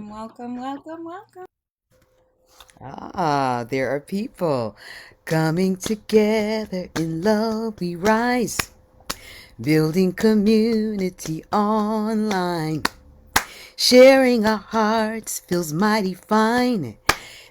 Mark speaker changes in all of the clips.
Speaker 1: Welcome.
Speaker 2: There are people coming together in love. We rise, building community online. Sharing our hearts feels mighty fine.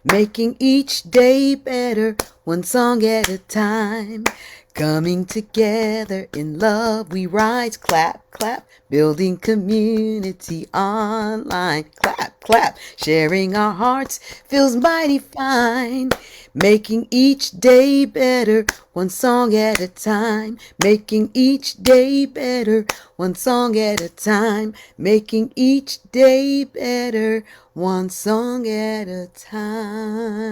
Speaker 2: Making each day better, one song at a time. Coming together in love, we rise, clap, clap. Building community online, clap, clap. Sharing our hearts feels mighty fine. Making each day better, one song at a time. Making each day better, one song at a time. Making each day better, one song at a time.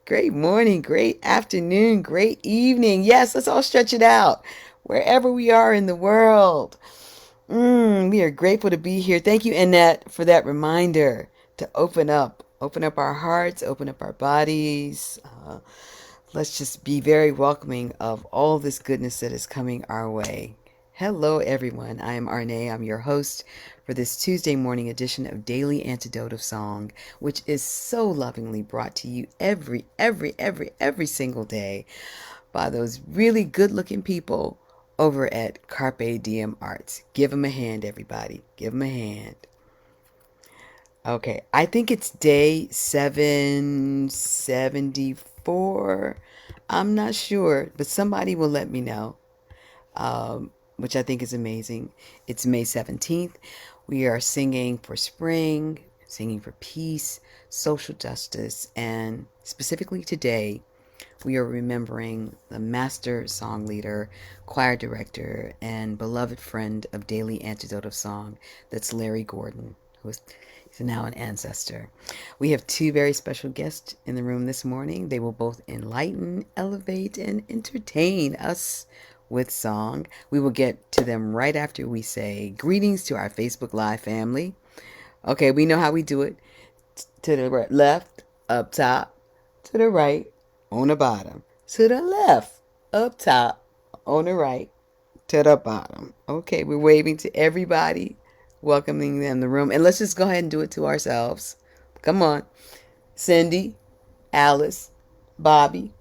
Speaker 2: Great morning, great afternoon, great evening. Yes, let's all stretch it out wherever we are in the world. We are grateful to be here. Thank you, Annette, for that reminder to open up our hearts, open up our bodies. Let's just be very welcoming of all this goodness that is coming our way. Hello, everyone. I am Arnaé. I'm your host for this Tuesday morning edition of Daily Antidote of Song, which is so lovingly brought to you every single day by those really good-looking people over at Carpe Diem Arts. Give them a hand, everybody. Give them a hand. Okay, I think it's day 774. I'm not sure, but somebody will let me know, which I think is amazing. It's May 17th. We are singing for spring, singing for peace, social justice, and specifically today, we are remembering the master song leader, choir director, and beloved friend of Daily Antidote of Song. That's Larry Gordon, who is he's now an ancestor. We have two very special guests in the room this morning. They will both enlighten, elevate, and entertain us with song. We will get to them right after we say greetings to our Facebook Live family. Okay, we know how we do it. To the left, up top, to the right, on the bottom, to the left, up top, on the right, to the bottom. Okay, we're waving to everybody, welcoming them in the room. And let's just go ahead and do it to ourselves. Come on. Cindy, Alice, Bobby,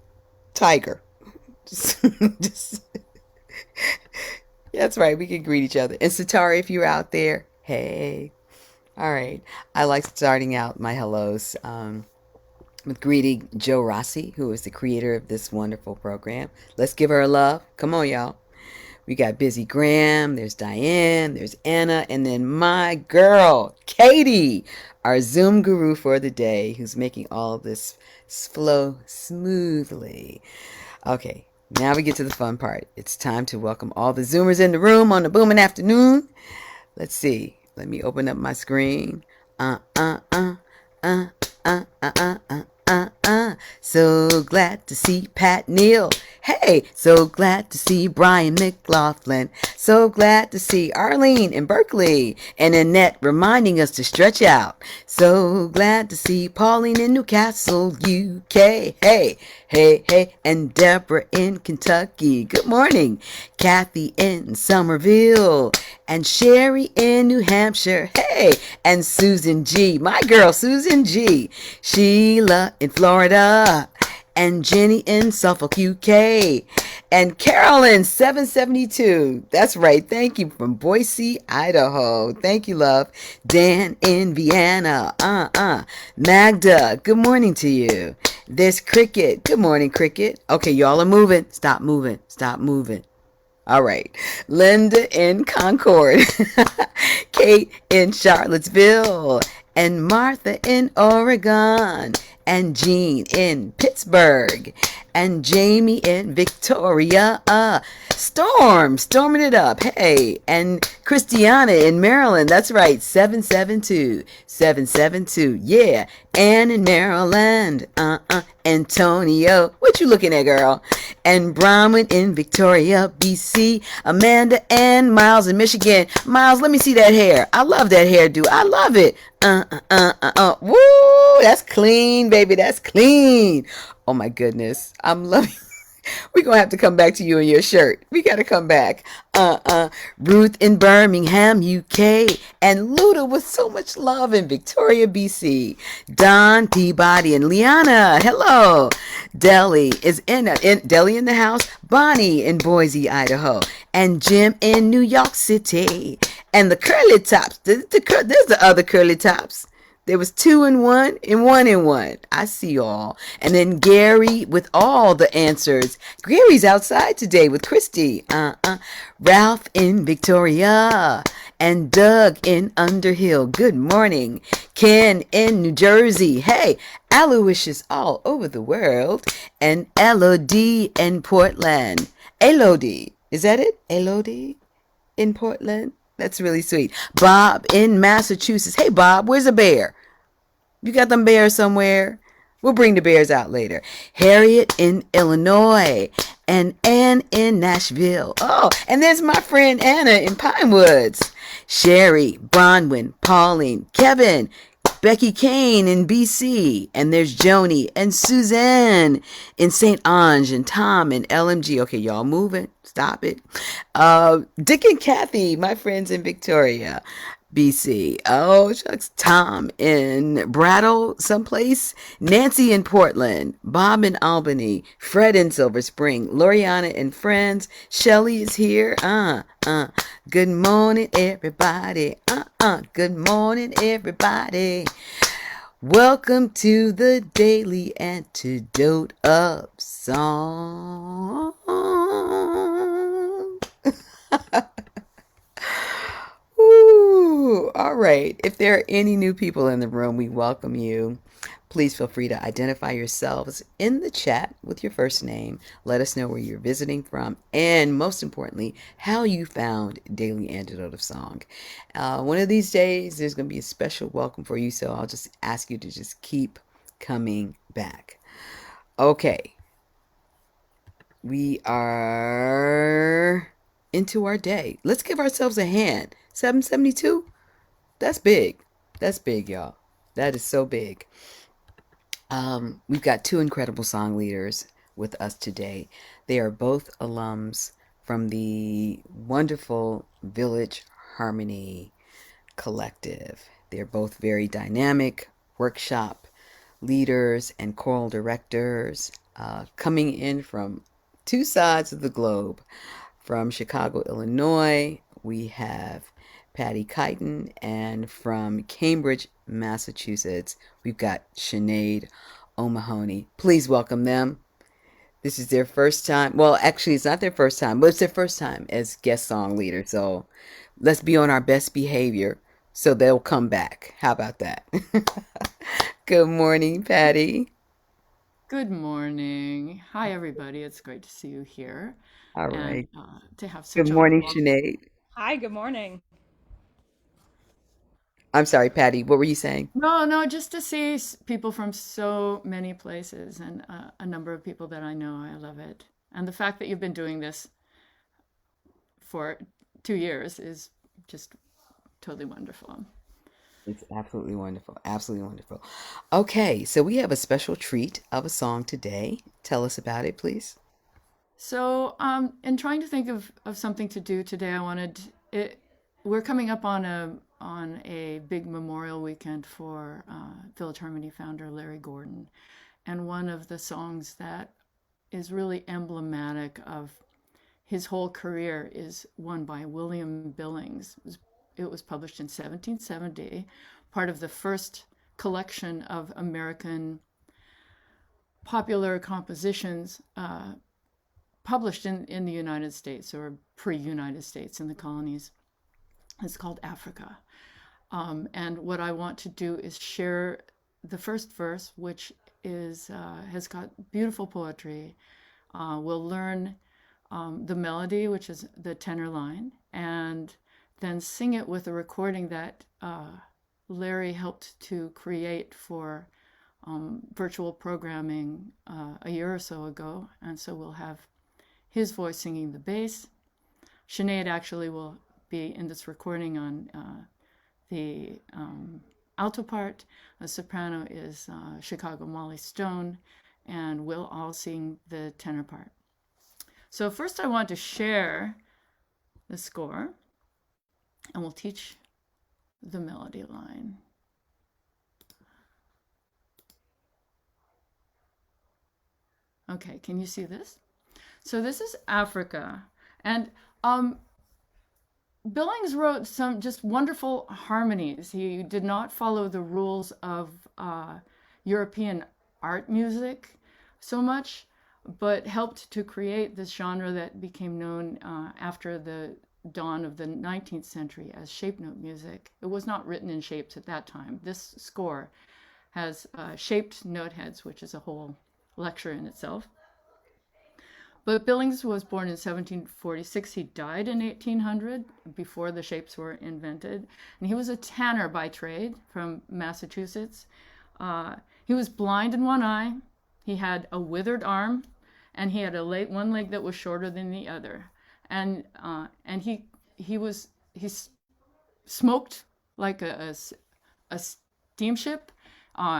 Speaker 2: Tiger. Just that's right, we can greet each other. And Satari, if you're out there, hey. All right. I like starting out my hellos with greeting Joe Rossi, who is the creator of this wonderful program. Let's give her a love. Come on, y'all. We got Busy Graham, there's Diane, there's Anna, and then my girl, Katie, our Zoom guru for the day, who's making all of this flow smoothly. Okay, now we get to the fun part. It's time to welcome all the Zoomers in the room on the booming afternoon. Let's see. Let me open up my screen. uh, uh, uh, uh, uh, uh, uh, So glad to see Pat Neal. Hey, so glad to see Brian McLaughlin. So glad to see Arlene in Berkeley and Annette reminding us to stretch out. So glad to see Pauline in Newcastle, UK. Hey, and Deborah in Kentucky. Good morning. Kathy in Somerville and Sherry in New Hampshire. Hey, and Susan G, my girl Susan G. Sheila in Florida and Jenny in Suffolk, UK, and Carolyn 772. That's right. Thank you from Boise, Idaho. Thank you, love. Dan in Vienna. Magda, good morning to you. There's Cricket. Good morning, Cricket. Okay, y'all are moving. Stop moving. Stop moving. All right. Linda in Concord. Kate in Charlottesville. And Martha in Oregon. And Jean in Pittsburgh. And Jamie in Victoria. Storming it up. Hey. And Christiana in Maryland. That's right. 772. 772. Yeah. Ann in Maryland. Antonio. What you looking at, girl? And Bronwyn in Victoria, BC. Amanda and Miles in Michigan. Miles, let me see that hair. I love that hairdo. I love it. Woo! That's clean, baby. That's clean. Oh my goodness. I'm loving We're gonna have to come back to you in your shirt. We gotta come back. Ruth in Birmingham, UK, and Luda with so much love in Victoria, BC. Don Peabody and Liana, hello. Deli is in Deli in the house. Bonnie in Boise, Idaho, and Jim in New York City. And the curly tops. There's the other curly tops. There was two in one and one in one. I see y'all. And then Gary with all the answers. Gary's outside today with Christy. Ralph in Victoria. And Doug in Underhill. Good morning. Ken in New Jersey. Hey, Aloysius all over the world. And Elodie in Portland. Elodie. Is that it? Elodie in Portland? That's really sweet. Bob in Massachusetts. Hey, Bob, where's a bear? You got them bears somewhere? We'll bring the bears out later. Harriet in Illinois and Ann in Nashville. Oh, and there's my friend Anna in Pinewoods. Sherry, Bronwyn, Pauline, Kevin, Becky Kane in BC. And there's Joni and Suzanne in St. Ange and Tom in LMG. Okay, y'all moving. Stop it. Dick and Kathy, my friends in Victoria. BC. Oh, shucks. Tom in Brattle, someplace. Nancy in Portland. Bob in Albany. Fred in Silver Spring. Loriana and friends. Shelly is here. Good morning, everybody. Good morning, everybody. Welcome to the Daily Antidote of Song. Ooh, all right. If there are any new people in the room, we welcome you. Please feel free to identify yourselves in the chat with your first name. Let us know where you're visiting from, and most importantly, how you found Daily Antidote of Song. One of these days, there's going to be a special welcome for you, so I'll just ask you to just keep coming back. Okay, we are into our day. Let's give ourselves a hand. 772? That's big. That's big, y'all. That is so big. We've got two incredible song leaders with us today. They are both alums from the wonderful Village Harmony Collective. They're both very dynamic workshop leaders and choral directors, coming in from two sides of the globe. From Chicago, Illinois, we have Patty Kighton, and from Cambridge, Massachusetts, we've got Sinead O'Mahony. Please welcome them. This is their first time. Well, actually, it's not their first time, but it's their first time as guest song leader. So let's be on our best behavior so they'll come back. How about that? Good morning, Patty.
Speaker 1: Good morning. Hi, everybody. It's great to see you here
Speaker 2: All
Speaker 1: and
Speaker 2: right.
Speaker 1: to have
Speaker 2: Good
Speaker 1: such a
Speaker 2: morning,
Speaker 1: warm.
Speaker 2: Sinead.
Speaker 3: Hi, good morning.
Speaker 2: I'm sorry, Patty. What were you saying?
Speaker 1: No, no, just to see people from so many places and a number of people that I know. I love it. And the fact that you've been doing this for 2 years is just totally wonderful.
Speaker 2: It's absolutely wonderful. Absolutely wonderful. Okay, so we have a special treat of a song today. Tell us about it, please.
Speaker 1: So, in trying to think of something to do today, I wanted it. We're coming up on a big memorial weekend for Village Harmony founder Larry Gordon, and one of the songs that is really emblematic of his whole career is one by William Billings. It was published in 1770, part of the first collection of American popular compositions published in the United States or pre-United States in the colonies. It's called Africa. And what I want to do is share the first verse, which is has got beautiful poetry. We'll learn the melody, which is the tenor line, and then sing it with a recording that Larry helped to create for virtual programming a year or so ago. And so we'll have his voice singing the bass. Sinead actually will be in this recording on the alto part. The soprano is Chicago Molly Stone, and we'll all sing the tenor part. So first I want to share the score, and we'll teach the melody line. Okay, can you see this? So this is Africa, and Billings wrote some just wonderful harmonies. He did not follow the rules of European art music so much, but helped to create this genre that became known after the dawn of the 19th century as shape note music. It was not written in shapes at that time. This score has shaped note heads, which is a whole lecture in itself. But Billings was born in 1746. He died in 1800, before the shapes were invented. And he was a tanner by trade from Massachusetts. He was blind in one eye. He had a withered arm, and he had one leg that was shorter than the other. And he smoked like a steamship.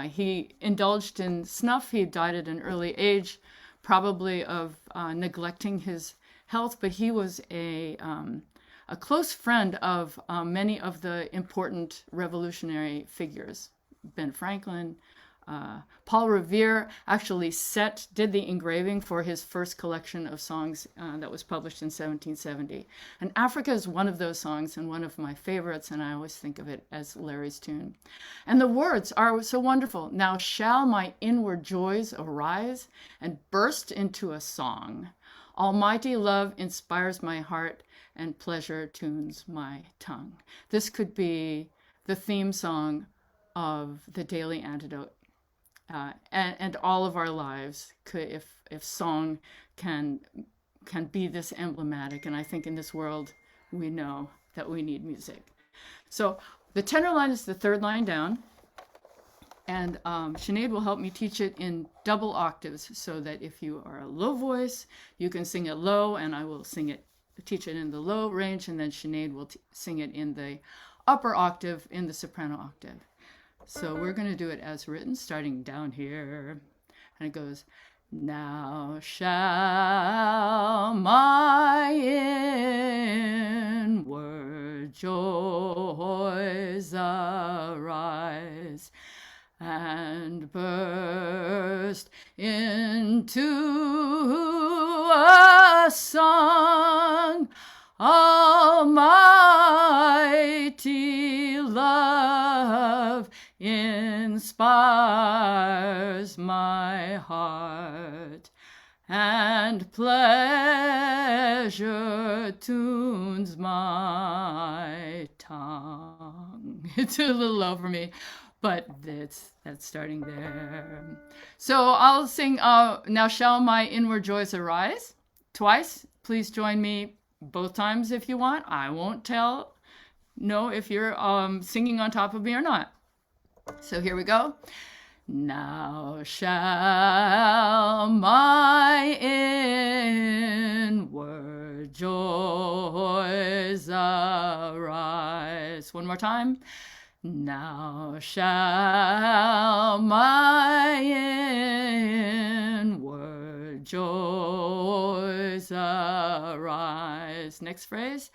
Speaker 1: He indulged in snuff. He died at an early age, probably of neglecting his health, but he was a close friend of many of the important revolutionary figures. Ben Franklin, Paul Revere actually did the engraving for his first collection of songs that was published in 1770. And Africa is one of those songs and one of my favorites, and I always think of it as Larry's tune. And the words are so wonderful. Now shall my inward joys arise and burst into a song. Almighty love inspires my heart and pleasure tunes my tongue. This could be the theme song of the Daily Antidote. And all of our lives, if song can be this emblematic. And I think in this world, we know that we need music. So the tenor line is the third line down. And Sinead will help me teach it in double octaves, so that if you are a low voice, you can sing it low, and I will teach it in the low range, and then Sinead will sing it in the upper octave, in the soprano octave. So we're going to do it as written, starting down here. And it goes, now shall my inward joys arise and burst into a song. Almighty love inspires my heart, and pleasure tunes my tongue. It's a little low for me, but that's starting there. So I'll sing Now Shall My Inward Joys Arise twice. Please join me both times if you want. I won't know if you're singing on top of me or not. So here we go. Now shall my inward joys arise. One more time. Now shall my inward joys arise. Next phrase.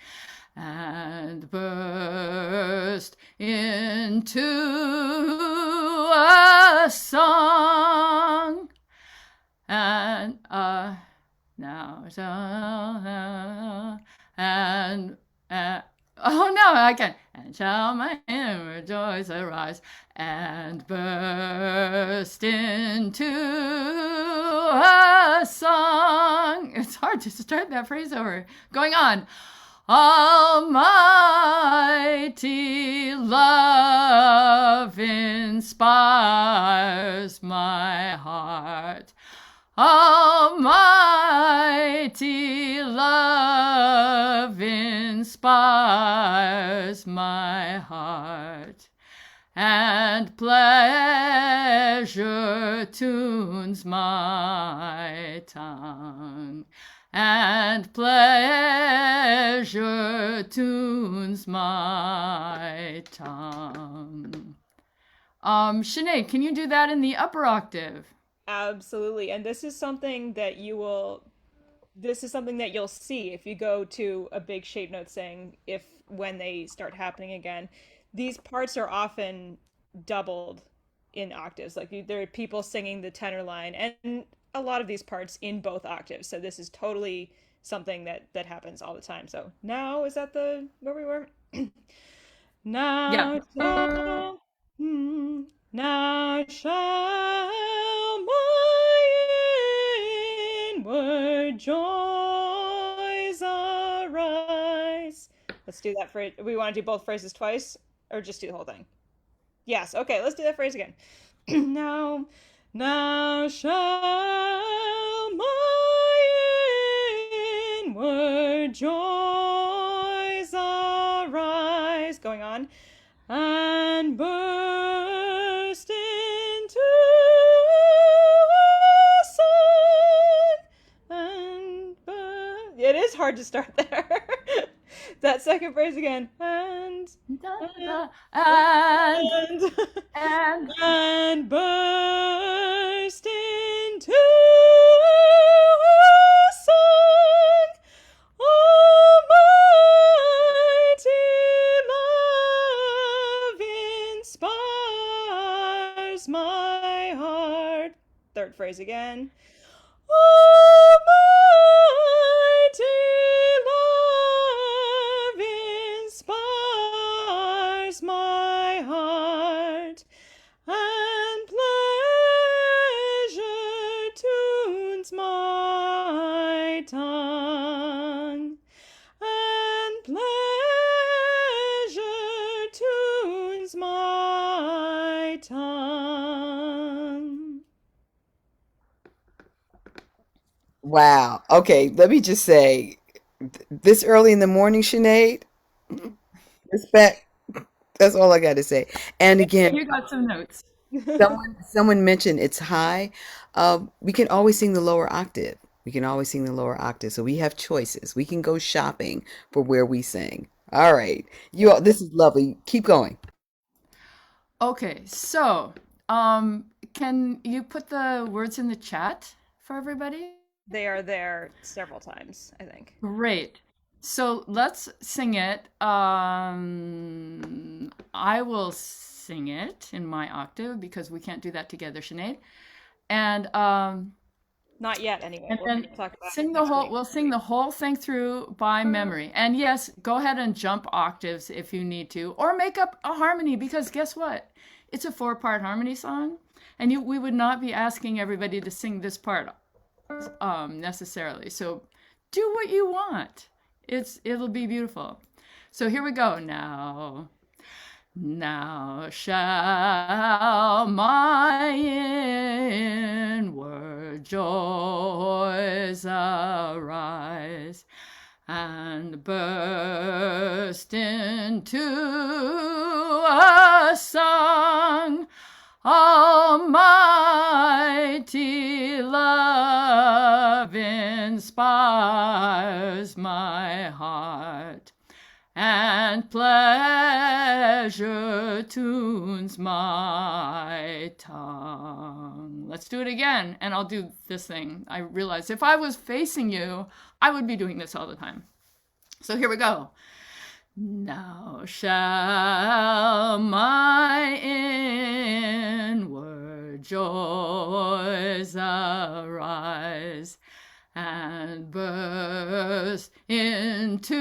Speaker 1: And burst into a song. And now oh no, I can't. And shall my inward joys arise and burst into a song. It's hard to start that phrase over. Going on. Almighty love inspires my heart. Almighty love inspires my heart, and pleasure tunes my tongue, and pleasure tunes my tongue. Sinead, can you do that in the upper octave?
Speaker 3: Absolutely. And this is something that you will this is something that you'll see if you go to a big shape note sing, if when they start happening again. These parts are often doubled in octaves. Like there are people singing the tenor line and a lot of these parts in both octaves. So this is totally something that happens all the time. So now is that the where we were?
Speaker 1: Yeah.
Speaker 3: Now shall, now shall my inward joys arise. Let's do that phrase. We want to do both phrases twice, or just do the whole thing? Yes. Okay. Let's do that phrase again. now, now shall my inward joys arise. Going on. And burst into a song. It is hard to start there. That second phrase again.
Speaker 1: And
Speaker 3: And
Speaker 1: and
Speaker 3: and burst into a song. Almighty love inspires my heart. Third phrase again. Almighty love inspires my heart, and pleasure tunes my tongue, and pleasure tunes my tongue.
Speaker 2: Wow. Okay, let me just say, this early in the morning, Sinead, respect. That's all I got to say. And again,
Speaker 1: you got some notes.
Speaker 2: someone mentioned it's high. We can always sing the lower octave. We can always sing the lower octave. So we have choices. We can go shopping for where we sing. All right. You all, this is lovely. Keep going.
Speaker 1: Okay, so can you put the words in the chat for everybody?
Speaker 3: They are there several times, I think.
Speaker 1: Great. So let's sing it. I will sing it in my octave because we can't do that together, Sinead. And
Speaker 3: Not yet, anyway.
Speaker 1: and
Speaker 3: We'll
Speaker 1: then
Speaker 3: talk about it
Speaker 1: sing the
Speaker 3: next
Speaker 1: whole.
Speaker 3: week.
Speaker 1: We'll sing the whole thing through by memory. And yes, go ahead and jump octaves if you need to, or make up a harmony because guess what? It's a four-part harmony song, and we would not be asking everybody to sing this part necessarily. So do what you want. It'll be beautiful. So here we go now. Now shall my inward joys arise and burst into a song. Almighty love inspires my heart, and pleasure tunes my tongue. Let's do it again, and I'll do this thing. I realized if I was facing you, I would be doing this all the time. So here we go. Now shall my inward joys arise and burst into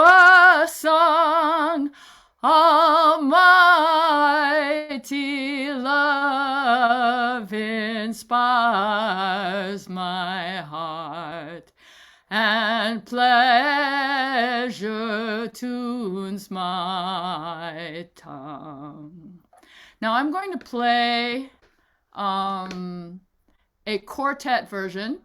Speaker 1: a song. Almighty love inspires my heart, and pleasure tunes my tongue. Now I'm going to play a quartet version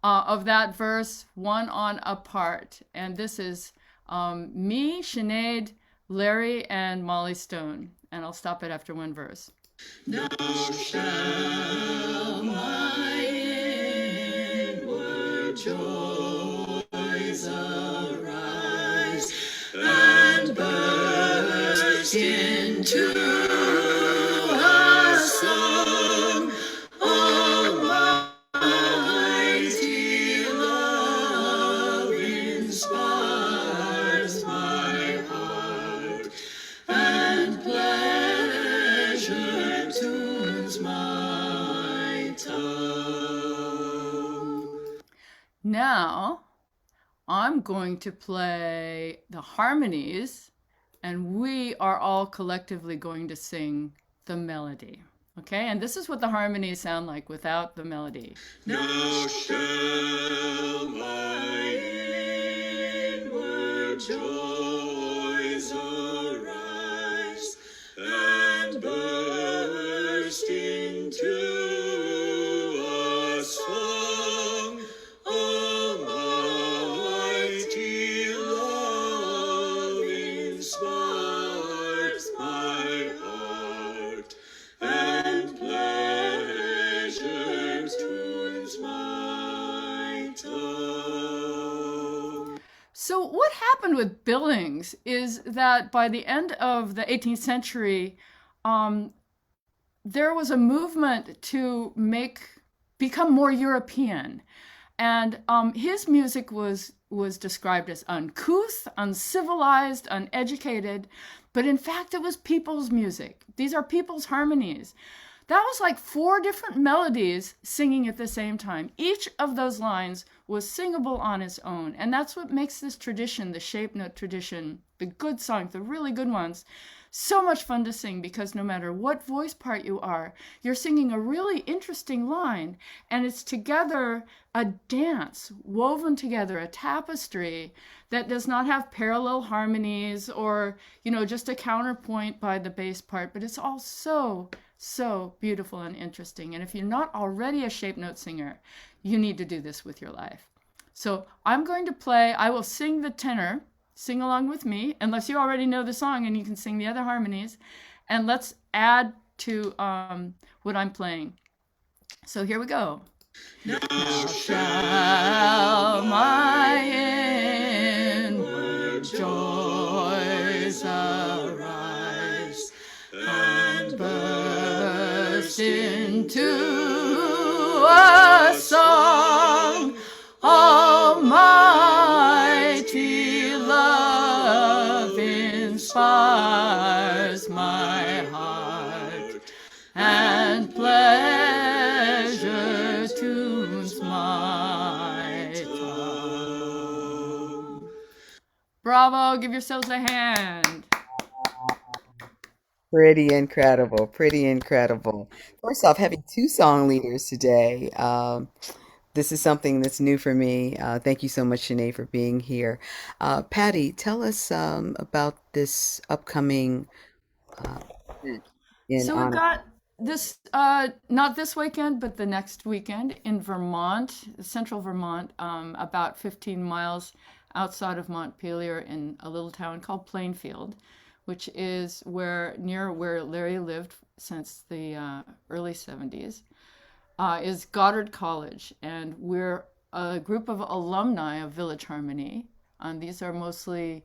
Speaker 1: of that verse, one on a part. And this is me, Sinead, Larry, and Molly Stone. And I'll stop it after one verse. Now shall my inward joys arise and burst into a song. Almighty
Speaker 4: tongue.
Speaker 1: Now, I'm going to play the harmonies, and we are all collectively going to sing the melody. Okay, and this is what the harmonies sound like without the melody.
Speaker 4: Now shall my inward joys arise and burst into a song. Almighty love inspires my heart, and pleasure tunes my tongue.
Speaker 1: So, what happened with Billings is that by the end of the 18th century, there was a movement to become more European. And his music was described as uncouth, uncivilized, uneducated, but in fact it was people's music. These are people's harmonies. That was like 4 different melodies singing at the same time. Each of those lines was singable on its own, and that's what makes this tradition, the shape note tradition, the good songs, the really good ones, so much fun to sing, because no matter what voice part you are, you're singing a really interesting line, and it's together a dance woven together, a tapestry that does not have parallel harmonies or, just a counterpoint by the bass part, but it's all so beautiful and interesting. And if you're not already a shape note singer, you need to do this with your life. So I'm going to play, I will sing the tenor. Sing along with me, unless you already know the song and you can sing the other harmonies. And let's add to what I'm playing. So here we go. Now shall my inward joys arise and burst into a song. Almighty love inspires my heart, and pleasure tunes my tongue. Bravo, give yourselves a hand.
Speaker 2: Pretty incredible. Pretty incredible. First off, having 2 song leaders today. This is something that's new for me. Thank you so much, Sinead, for being here. Patty, tell us about this upcoming event in
Speaker 1: So we've
Speaker 2: honor.
Speaker 1: got this, not this weekend, but the next weekend in Vermont, central Vermont, about 15 miles outside of Montpelier, in a little town called Plainfield, which is near where Larry lived since the early 70s. Is Goddard College, and we're a group of alumni of Village Harmony. These are mostly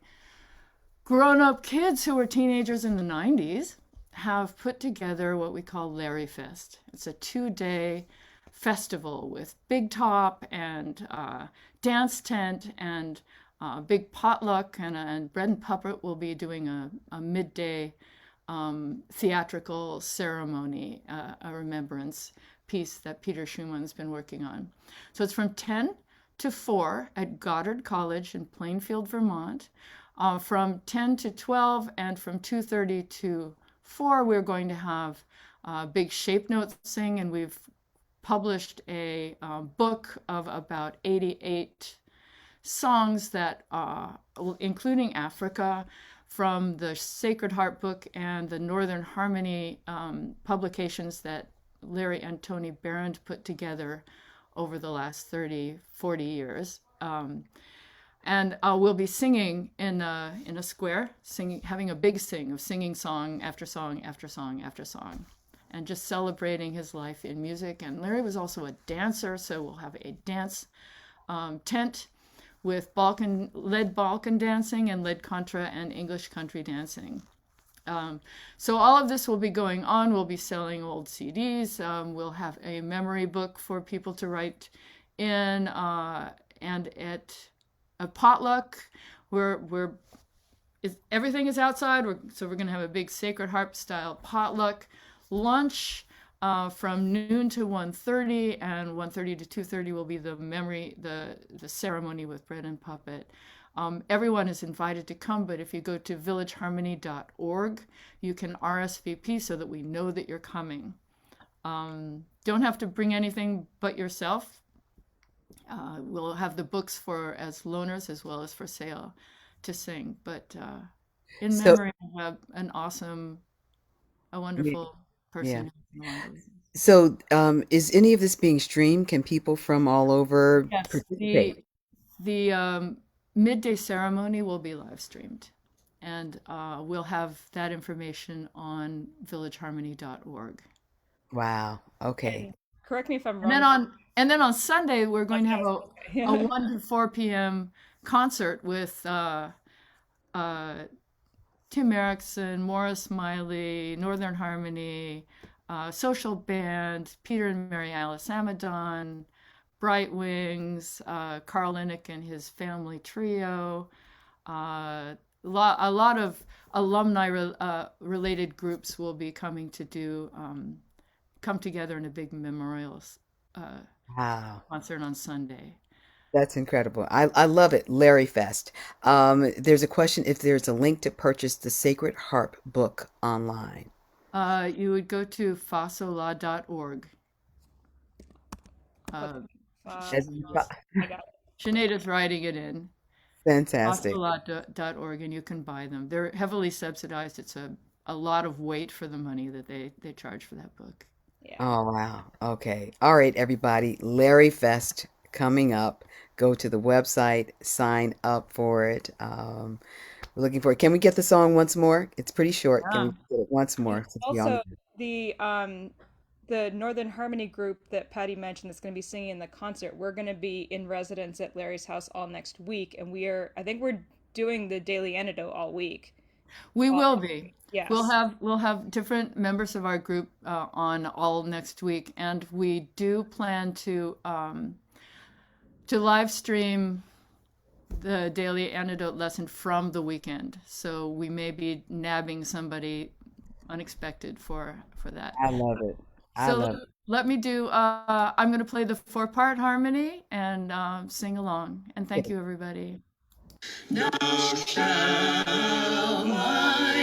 Speaker 1: grown-up kids who were teenagers in the 90s, have put together what we call Larry Fest. It's a 2-day festival with big top and dance tent and big potluck, and Bread and Puppet will be doing a midday theatrical ceremony, a remembrance piece that Peter Schumann's been working on. So it's from 10 to 4 at Goddard College in Plainfield, Vermont. From 10 to 12 and from 2:30 to 4, we're going to have big shape note sing, and we've published a book of about 88 songs that, including Africa, from the Sacred Harp book and the Northern Harmony publications that Larry and Tony Barrand put together over the last 30, 40 years. And we'll be singing in a square, having a big sing of singing song after song after song after song, and just celebrating his life in music. And Larry was also a dancer, so we'll have a dance tent with lead Balkan dancing and lead contra and English country dancing. So all of this will be going on. We'll be selling old CDs. We'll have a memory book for people to write in, and at a potluck, everything is outside. So we're going to have a big Sacred Harp style potluck lunch. from noon to 1:30, and 1:30 to 2:30 will be the ceremony with bread and puppet. Everyone is invited to come, but if you go to villageharmony.org, you can RSVP so that we know that you're coming. Don't have to bring anything but yourself. We'll have the books for as loaners as well as for sale to sing. But in
Speaker 2: So,
Speaker 1: memory of a
Speaker 2: yeah.
Speaker 1: wonderful
Speaker 2: Yeah.
Speaker 1: person who belonged to us.
Speaker 2: So, is any of this being streamed? Can people from all over
Speaker 1: Yes,
Speaker 2: participate?
Speaker 1: the midday ceremony will be live streamed, and we'll have that information on villageharmony.org.
Speaker 2: Wow. Okay.
Speaker 3: And correct me if I'm
Speaker 1: And then
Speaker 3: wrong.
Speaker 1: on Sunday we're going to have
Speaker 3: Okay.
Speaker 1: a
Speaker 3: Yeah.
Speaker 1: 1 to 4 p.m. concert with uh, Tim Erickson, Morris Miley, Northern Harmony, Social Band, Peter and Mary Alice Amadon, Bright Wings, Carl Innick and his family trio. A lot of alumni related groups will be coming to come together in a big memorial uh,
Speaker 2: Wow.
Speaker 1: concert on Sunday.
Speaker 2: That's incredible. I love it. Larry Fest. There's a question if there's a link to purchase the Sacred Harp book online.
Speaker 1: You would go to fasola.org.
Speaker 3: Okay.
Speaker 1: Uh,
Speaker 2: That's
Speaker 3: I got it.
Speaker 1: Sinead is writing it in.
Speaker 2: fantastic.
Speaker 1: Fasola.org, and you can buy them. They're heavily subsidized. It's a lot of weight for the money that they charge for that book.
Speaker 3: Yeah.
Speaker 2: Oh, wow. Okay. All right, everybody. Larry Fest coming up. Go to the website, sign up for it. We're looking for it. Can we get the song once more? It's pretty short. Can we
Speaker 1: Yeah.
Speaker 2: get it once
Speaker 3: And
Speaker 2: more? Since we all know
Speaker 3: also the Northern Harmony group that Patty mentioned that's going to be singing in the concert. We're going to be in residence at Larry's house all next week, and I think we're doing the Daily Antidote all week.
Speaker 1: We will be.
Speaker 3: Yes.
Speaker 1: We'll have different members of our group on all next week, and we do plan to live stream the daily antidote lesson from the weekend. So we may be nabbing somebody unexpected for that.
Speaker 2: I love it. I
Speaker 1: So
Speaker 2: love it.
Speaker 1: let me do. I'm going to play the 4-part harmony and sing along. And thank you, everybody.
Speaker 4: Now shall my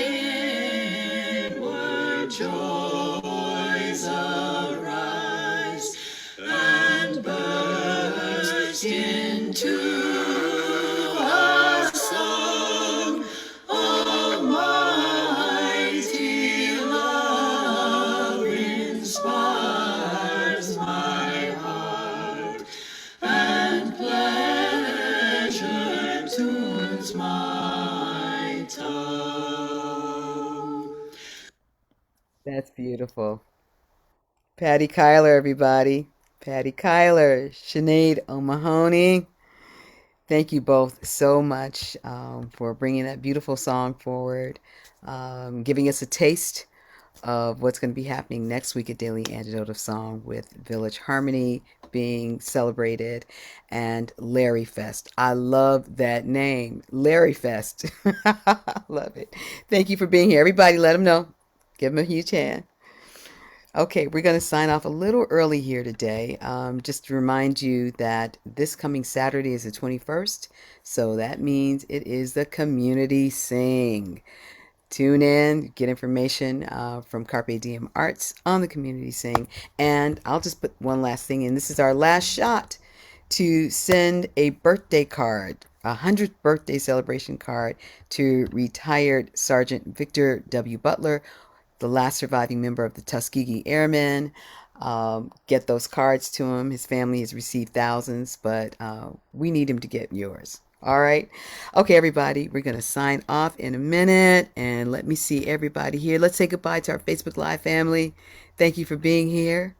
Speaker 4: inward joys arise and burst into a song. Almighty love inspires my heart, and pleasure tunes my tongue.
Speaker 2: That's beautiful. Patty Cuyler, everybody. Patty Cuyler, Sinead O'Mahony. Thank you both so much for bringing that beautiful song forward, giving us a taste of what's going to be happening next week at Daily Antidote of Song with Village Harmony being celebrated and Larry Fest. I love that name, Larry Fest. Love it. Thank you for being here. Everybody, let them know. Give them a huge hand. Okay, we're going to sign off a little early here today. Just to remind you that this coming Saturday is the 21st, so that means it is the Community Sing. Tune in, get information from Carpe Diem Arts on the Community Sing. And I'll just put one last thing in. This is our last shot to send a birthday card, a 100th birthday celebration card to retired Sergeant Victor W. Butler, the last surviving member of the Tuskegee Airmen. Get those cards to him. His family has received thousands, but we need him to get yours. All right. Okay, everybody, we're going to sign off in a minute. And let me see everybody here. Let's say goodbye to our Facebook Live family. Thank you for being here.